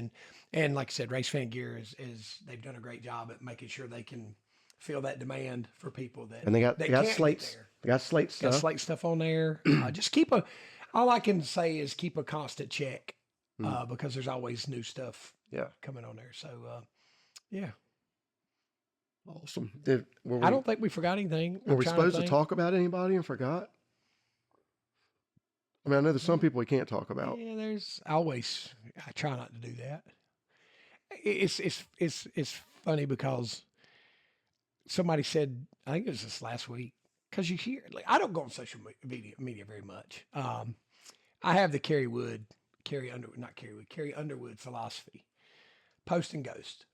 And like I said, Race Fan Gear is they've done a great job at making sure they can fill that demand for people that And they got can't get slates. there. They got slate Got stuff. slate stuff on there. Just all I can say is keep a constant check because there's always new stuff Yeah. coming on there. So, yeah, Awesome. I don't think we forgot anything. Were I'm we trying supposed to think. talk about anybody and forgot? I mean, I know there's some people we can't talk about. Yeah, there's always. I try not to do that. It's funny because somebody said, I think it was this last week, because you hear, like, I don't go on social media very much. I have the Carrie Underwood philosophy, post and ghost.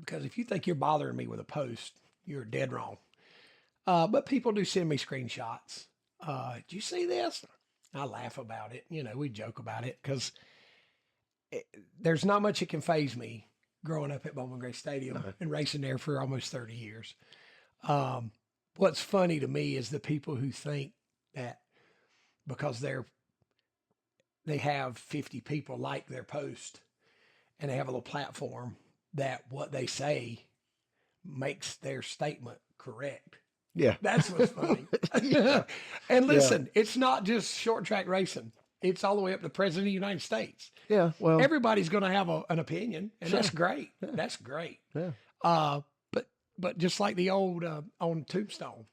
Because if you think you're bothering me with a post, you're dead wrong. But people do send me screenshots. Did you see this? I laugh about it. We joke about it because there's not much that can faze me growing up at Bowman Gray Stadium and racing there for almost 30 years. What's funny to me is the people who think that because they have 50 people like their post and they have a little platform that what they say makes their statement correct. Yeah. That's what's funny. Yeah. And listen, it's not just short track racing. It's all the way up to the President of the United States. Yeah. Well, Everybody's going to have an opinion, and that's Sure. great. That's great. yeah. But just like the old on Tombstone,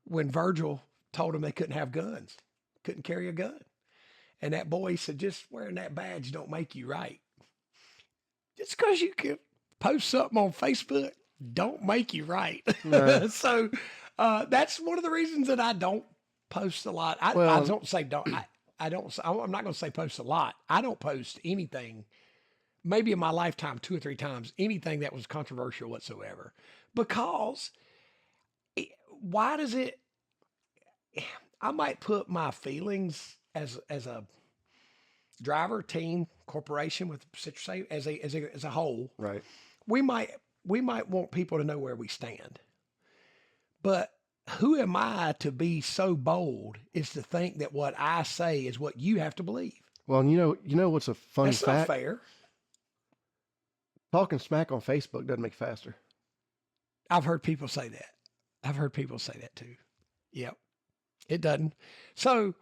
when Virgil told them they couldn't have guns, couldn't carry a gun, and that boy said, "Just wearing that badge don't make you right. Just because you can post something on Facebook don't make you right." No. So that's one of the reasons that I don't post a lot. I Well- don't say don't. I'm not going to say post a lot. I don't post anything, maybe in my lifetime, 2 or 3 times, anything that was controversial whatsoever. Because why does it, I might put my feelings as a driver, team, corporation with CitruSafe as a whole. Right. We might want people to know where we stand. But who am I to be so bold is to think that what I say is what you have to believe? Well, and you know what's a funny That's not fact? fair. Talking smack on Facebook doesn't make it faster. I've heard people say that. I've heard people say that too. Yep. It doesn't. So,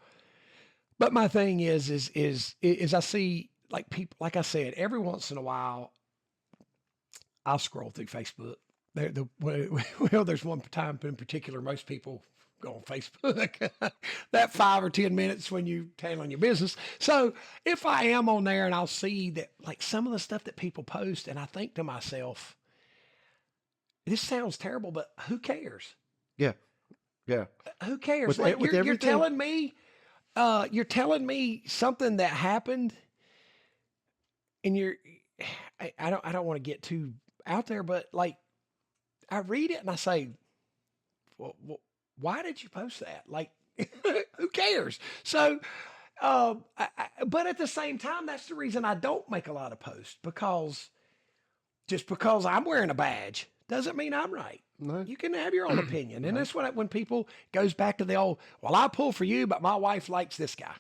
but my thing is I see like people, like I said, every once in a while, I'll scroll through Facebook. Well, there's one time in particular, most people go on Facebook that 5 or 10 minutes when you handling your business. So if I am on there and I'll see that like some of the stuff that people post, and I think to myself, this sounds terrible, but who cares? Yeah. Yeah. Who cares? With Like you're everything- you're telling me something that happened, and I don't want to get too out there, but like I read it and I say, well, why did you post that? Like, who cares? So, but at the same time, that's the reason I don't make a lot of posts, because just because I'm wearing a badge doesn't mean I'm right. No. You can have your own opinion. And that's when people goes back to the old, well, I pull for you, but my wife likes this guy.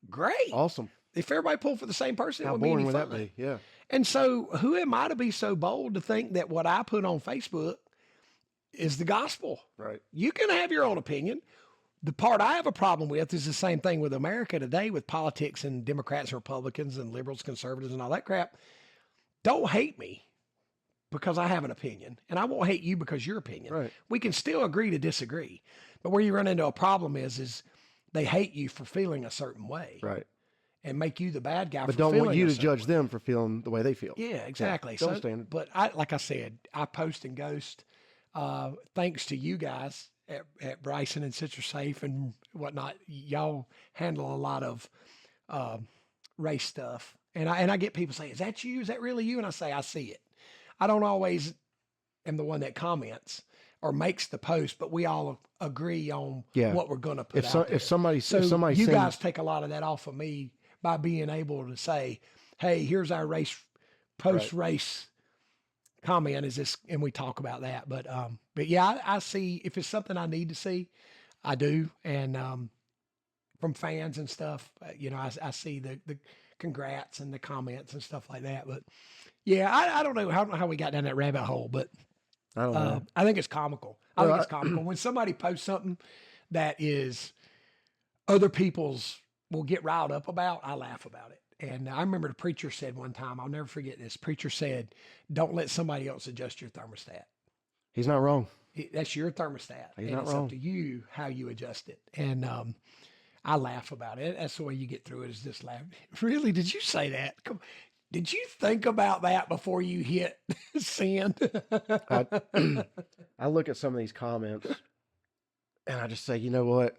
Great. Awesome. If everybody pulled for the same person, it How would be boring any would that fun. be? Yeah. And so who am I to be so bold to think that what I put on Facebook is the gospel? Right. You can have your own opinion. The part I have a problem with is the same thing with America today, with politics and Democrats and Republicans and liberals, conservatives, and all that crap. Don't hate me because I have an opinion, and I won't hate you because your opinion. Right. We can still agree to disagree. But where you run into a problem is they hate you for feeling a certain way. Right. And make you the bad guy But for don't feeling want you a to certain judge way. them for feeling the way they feel. Yeah, exactly. double standard. But like I said, I post and ghost, thanks to you guys at Bryson and CitruSafe and whatnot. Y'all handle a lot of race stuff, and I get people saying, "Is that you? Is that really you?" And I say, "I see it." I don't always am the one that comments or makes the post, but we all agree on Yeah. what we're going to put If out there. somebody So if somebody you sends, guys take a lot of that off of me by being able to say, "Hey, here's our post race comment." Is this, and we talk about that. But yeah, I see if it's something I need to see, I do, and from fans and stuff, I see the congrats and the comments and stuff like that. But yeah, I don't know how we got down that rabbit hole, but I don't know. I think it's comical. I Well, think it's comical when somebody posts something that is other people's will get riled up about. I laugh about it. And I remember the preacher said one time, I'll never forget this. Preacher said, "Don't let somebody else adjust your thermostat. He's not wrong. That's your thermostat, He's and not it's wrong. up to you how you adjust it." And I laugh about it. That's the way you get through it, is just laugh. Really? Did you say that? Did you think about that before you hit send? I look at some of these comments and I just say, you know what?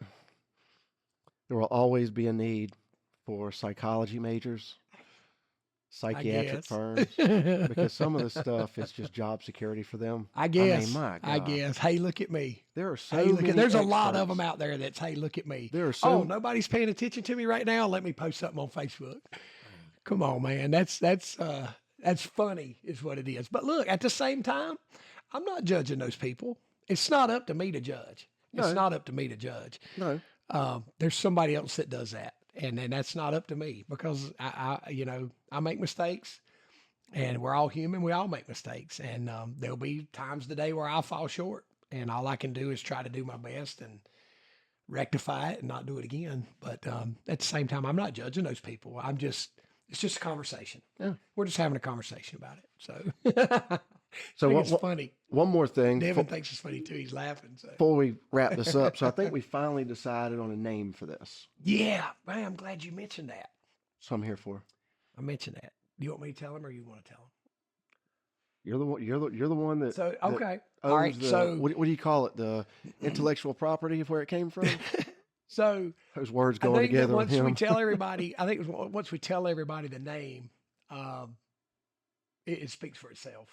There will always be a need for psychology majors, psychiatric guess. firms, because some of the stuff is just job security for them. I guess. mean, my I God. guess. Hey, look at me. There are so Hey, look many at. There's a lot of experts. them out there that's, "Hey, look at me." There are so Oh, nobody's paying attention to me right now. Let me post something on Facebook. Come on, man. That's funny, is what it is. But look, at the same time, I'm not judging those people. It's not up to me to judge. It's No. not up to me to judge. no. There's somebody else that does that, and that's not up to me, because I make mistakes, and we're all human. We all make mistakes, and there'll be times today where I'll fall short, and all I can do is try to do my best and rectify it and not do it again. But at the same time, I'm not judging those people. It's just a conversation. Yeah. We're just having a conversation about it. So, So I think what, it's what- funny. one more thing Devin thinks it's funny too. He's laughing. So before we wrap this up. So I think we finally decided on a name for this. yeah, man, I'm glad you mentioned that. So I'm here for. I mentioned that. Do you want me to tell him, or you want to tell him? You're the one. You're the one that. So that okay, owns all right. the- So what do you call it? The intellectual property of where it came from. so Those words I going think that together with once we him. tell everybody, I think it was once we tell everybody the name, it speaks for itself.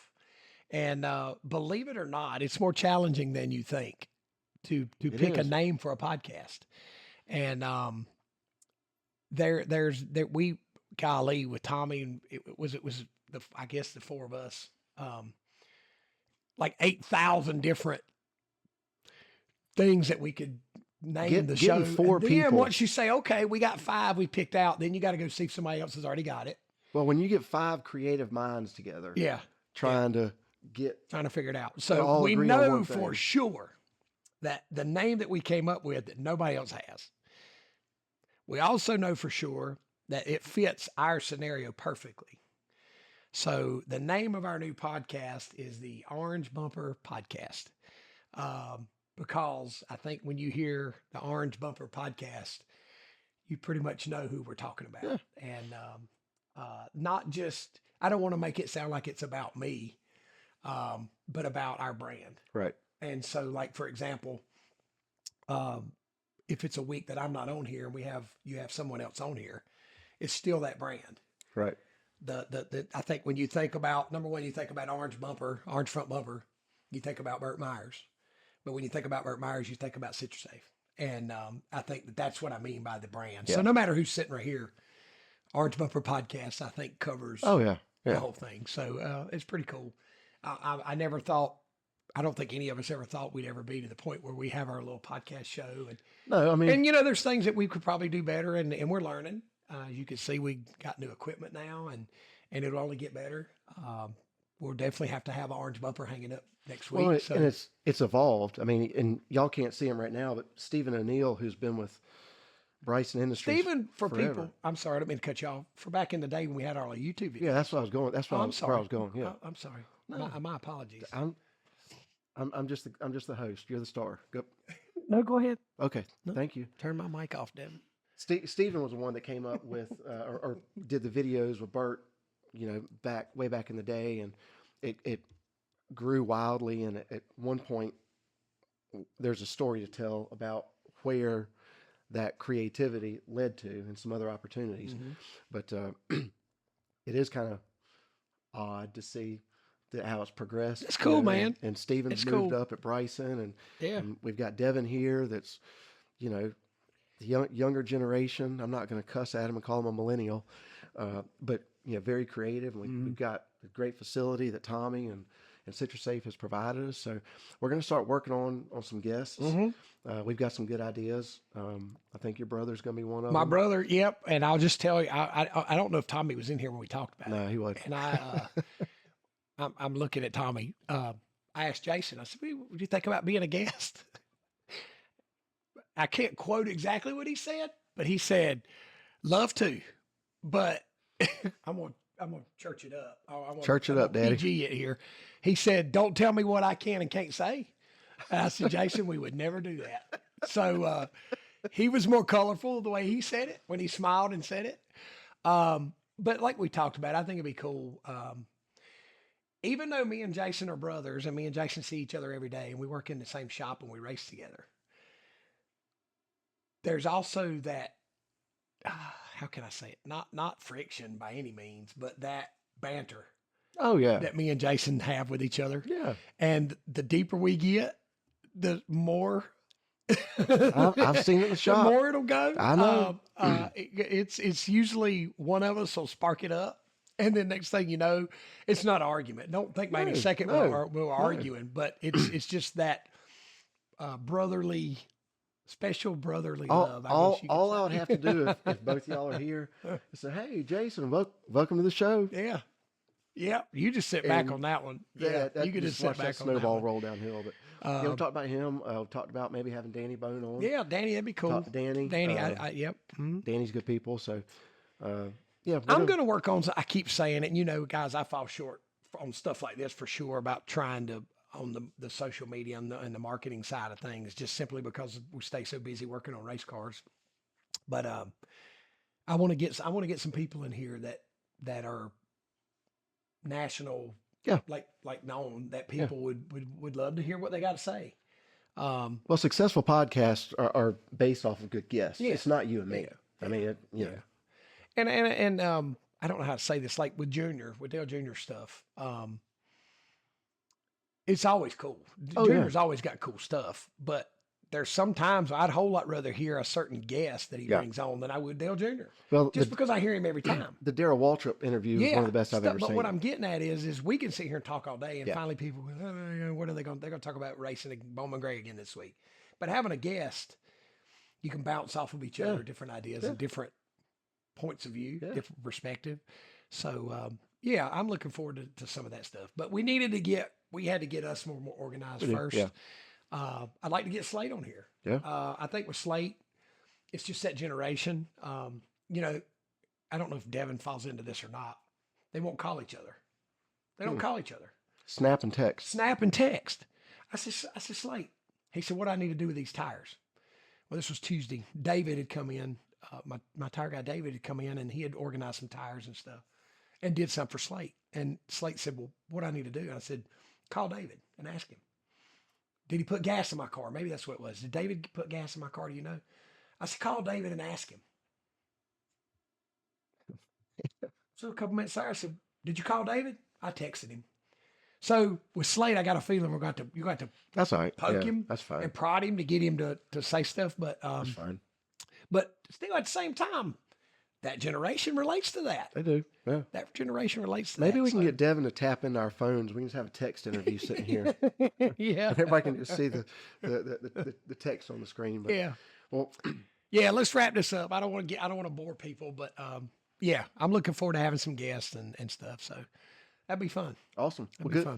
And believe it or not, it's more challenging than you think to It pick a is. name for a podcast. And we golly with Tommy and it was the I guess the four of us, like 8,000 different things that we could name the show. Getting four And then people. once you say, okay, we got 5 we picked out, then you got to go see if somebody else has already got it. Well, when you get 5 creative minds together, Yeah. trying to get. Trying to figure it out. They So all we agree on know one for thing. sure that the name that we came up with that nobody else has. We also know for sure that it fits our scenario perfectly. So the name of our new podcast is the Orange Bumper Podcast. Because I think when you hear the Orange Bumper Podcast, you pretty much know who we're talking about. Yeah. And not just, I don't want to make it sound like it's about me, but about our brand. Right. And so, like, for example, if it's a week that I'm not on here and you have someone else on here, it's still that brand. Right. I think when you think about, number one, you think about Orange Front Bumper, you think about Burt Myers. But when you think about Burt Myers, you think about CitruSafe. And I think that's what I mean by the brand. Yeah. So no matter who's sitting right here, Orange Bumper Podcast, I think covers Oh yeah. the Yeah. whole thing. So it's pretty cool. I never thought, I don't think any of us ever thought we'd ever be to the point where we have our little podcast show. No, I mean, And there's things that we could probably do better, and we're learning. You can see we got new equipment now, and it'll only get better. We'll definitely have to have an Orange Bumper hanging up next week. well, so and it's evolved. I mean, and y'all can't see him right now, but Stephen O'Neill, who's been with Bryson Industries. Stephen, for forever. people, I'm sorry, I don't mean to cut you off. For back in the day when we had our YouTube videos. Yeah, that's what I was going. That's what Oh, I I'm was, sorry. where I was going. Yeah. I'm sorry. No. My apologies. I'm just the host. You're the star. Go. No, go ahead. Okay. No. Thank you. Turn my mic off, Devin. Stephen was the one that came up with or did the videos with Burt, way back in the day, and it grew wildly. And at one point, there's a story to tell about where that creativity led to and some other opportunities. Mhm. But it is kind of odd to see how it's progressed. It's cool, man. And Stephen's It's moved cool. up at Bryson, and Yeah. and we've got Devin here that's, the younger generation. I'm not going to cuss at him and call him a millennial, but very creative. And we've got a great facility that Tommy and CitruSafe has provided us. So we're going to start working on some guests. Mm-hmm. We've got some good ideas. I think your brother's going to be one of My them. brother, yep. And I'll just tell you, I don't know if Tommy was in here when we talked about it. No, he wasn't. And I'm looking at Tommy. I asked Jason, I said, would you think about being a guest? I can't quote exactly what he said, but he said, love to, but I'm gonna church it up. Church it I'm up, gonna Daddy. PG it here. He said, don't tell me what I can and can't say. And I said, Jason, we would never do that. So he was more colorful the way he said it when he smiled and said it. But like we talked about, I think it'd be cool. Even though me and Jason are brothers and me and Jason see each other every day and we work in the same shop and we race together, there's also that, how can I say it? Not friction by any means, but that banter Oh yeah. that me and Jason have with each other. Yeah. And the deeper we get, the more I've seen it in the shop. The more it'll go. I know. It's usually one of us will spark it up, and then next thing you know, it's not an argument. Don't think by any No, second no, we're arguing, but it's just that brotherly, special brotherly love. I guess you could All I say. would have to do if both y'all are here is say, "Hey, Jason, welcome to the show." Yeah. Yeah, you just sit back And on that one. Yeah, Yeah, you could just sit watch that back on that snowball one. roll downhill. But we talked about him. Talked about maybe having Danny Bone on. Yeah, Danny, that'd be cool. Talk to Danny. Danny, yep. Mhm. Danny's good people. So, yeah, I'm going to work on. I keep saying it. And, you know, guys, I fall short on stuff like this for sure about trying to on the social media and the marketing side of things, just simply because we stay so busy working on race cars. But I want to get some people in here that are national, Yeah. like known, that people would love to hear what they got to say. Well, successful podcasts are based off of good guests. Yeah. It's not you and me. Yeah. I mean, you know. And I don't know how to say this, like with Dale Jr. stuff. It's always cool. Junior's always got cool stuff, but there's sometimes I'd a whole lot rather hear a certain guest that he brings on than I would Dale Jr. Well, just because I hear him every time. The Darrell Waltrip interview is one of the best I've ever seen. But what I'm getting at is we can sit here and talk all day, and finally people go, oh, what are they going? They're going to talk about racing Bowman Gray again this week. But having a guest, you can bounce off of each other, different ideas and different points of view, different perspective. So I'm looking forward to some of that stuff. But we had to get us more organized first. Yeah. I'd like to get Slate on here. Yeah. I think with Slate, it's just that generation. You know, I don't know if Devin falls into this or not. They won't call each other. They don't call each other. Snap and text. I said, Slate. He said, what do I need to do with these tires? Well, this was Tuesday. David had come in. My tire guy, David, had come in, and he had organized some tires and stuff and did some for Slate. And Slate said, well, what do I need to do? And I said, call David and ask him. Did he put gas in my car? Maybe that's what it was. Did David put gas in my car? Do you know? I said, call David and ask him. So a couple minutes later, I said, did you call David? I texted him. So with Slate, I got a feeling you got to that's all right. Poke him. That's fine. And prod him to get him to say stuff. But that's fine. But still at the same time, that generation relates to that. They do. Yeah. That generation relates to that. Maybe we can get Devin to tap into our phones. We can just have a text interview sitting here. Yeah. And everybody can just see the text on the screen. But, well, yeah, let's wrap this up. I don't want to bore people, but I'm looking forward to having some guests and stuff. So that'd be fun. Awesome.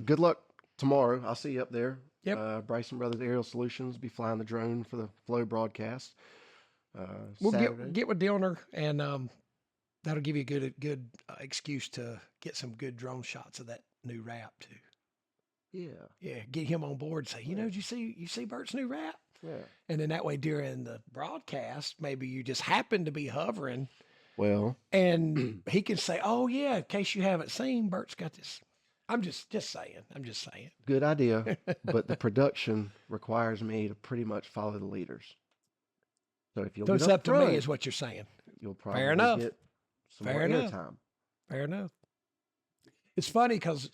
Good luck tomorrow. I'll see you up there. Yep. Bryson Brothers Aerial Solutions be flying the drone for the Flow broadcast. We'll get with Dillner, and that'll give you a good excuse to get some good drone shots of that new wrap too. Yeah. Get him on board. Say, did you see Burt's new wrap? Yeah. And then that way during the broadcast, maybe you just happen to be hovering. Well, and he can say, "Oh yeah," in case you haven't seen, Burt's got this. I'm just saying. Good idea, but the production requires me to pretty much follow the leaders. So if you'll so it's up to me, is what you're saying. You'll probably Fair enough. get some Fair more enough. airtime. Fair enough. It's funny because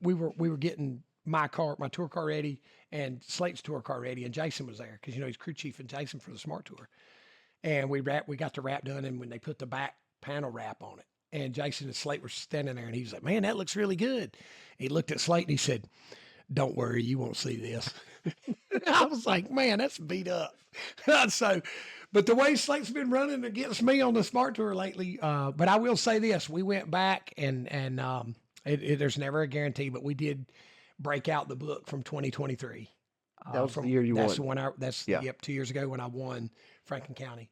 we were getting my tour car ready, and Slate's tour car ready, and Jason was there because he's crew chief and Jason for the Smart Tour, and we got the wrap done, and when they put the back panel wrap on it, and Jason and Slate were standing there, and he was like, "Man, that looks really good." He looked at Slate and he said, "Don't worry, you won't see this." I was like, "Man, that's beat up." So, but the way Slate's been running against me on the Smart Tour lately, but I will say this: we went back and there's never a guarantee, but we did break out the book from 2023. That was the year you won. That's the one 2 years ago when I won Franklin County.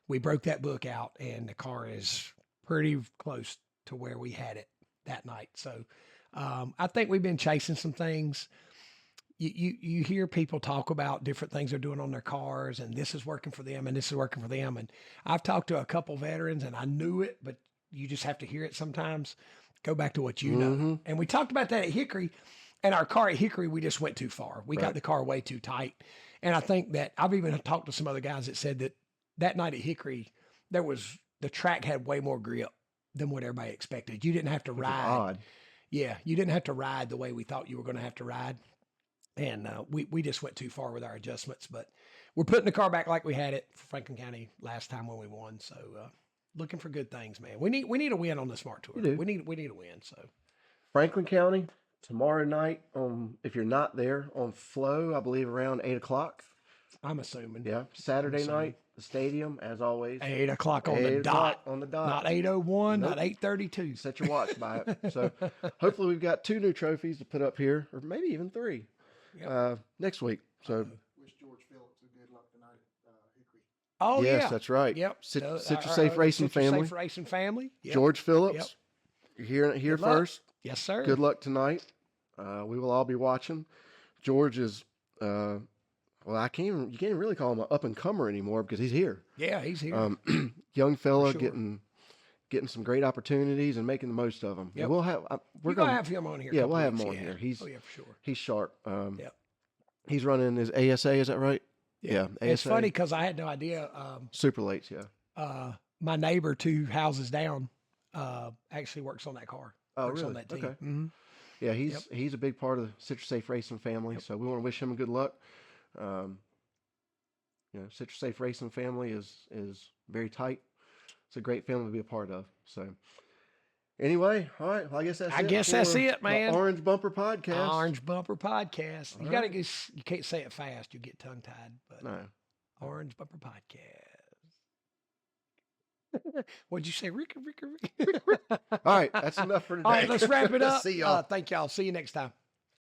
We broke that book out, and the car is pretty close to where we had it that night. So I think we've been chasing some things. You hear people talk about different things they're doing on their cars, and this is working for them, and this is working for them. And I've talked to a couple veterans, and I knew it, but you just have to hear it sometimes. Go back to what you know. And we talked about that at Hickory, and our car at Hickory, we just went too far. We got the car way too tight. And I think that I've even talked to some other guys that said that night at Hickory, the track had way more grip than what everybody expected. You didn't have to ride. Odd. Yeah, you didn't have to ride the way we thought you were going to have to ride. And we just went too far with our adjustments. But we're putting the car back like we had it for Franklin County last time when we won. So looking for good things, man. We need a win on the Smart Tour. We need a win. So Franklin County tomorrow night. If you're not there on Flow, I believe around 8:00. I'm assuming. Yeah, Saturday night the stadium, as always. 8 o'clock on the 8 o'clock dot. on the dot. Not 8:01, Nope. not 8:32. Set your watch by it. So hopefully we've got 2 new trophies to put up here, or maybe even 3 Yep. next week. So Wish George Phillips a good luck tonight at Hickory. Oh, yes, yeah. that's right. Yep. CitruSafe Racing Family. CitruSafe Racing Family. Yep. George Phillips, Yep. you're hearing it here Good luck. first. Yes, sir. Good luck tonight. We will all be watching. George is, well, you can't even really call him an up and comer anymore because he's here. Yeah, he's here. Young fella sure. getting some great opportunities and making the most of them. Yep. We'll have, We're going to have him on here. yeah, a couple we'll have him weeks, on yeah. here. He's, oh, yeah, for sure. he's sharp. Yep. He's running his ASA. Is that right? Yeah. It's ASA. funny because I had no idea. Super lates. Yeah. My neighbor 2 houses down actually works on that car. Oh, Works on really? that team. Okay. Mhm. Yeah, he's a big part of the CitruSafe Racing family, so we want to wish him good luck. CitruSafe Racing family is very tight. It's a great family to be a part of. So, anyway, all right. Well, I guess that's it, the man. Orange Bumper Podcast. Orange Bumper Podcast. You All gotta right. you can't say it fast. You get tongue tied. But No. Orange Bumper Podcast. What'd you say, Ricky? All right, that's enough for today. All right, let's wrap it up. See y'all. Thank y'all. See you next time.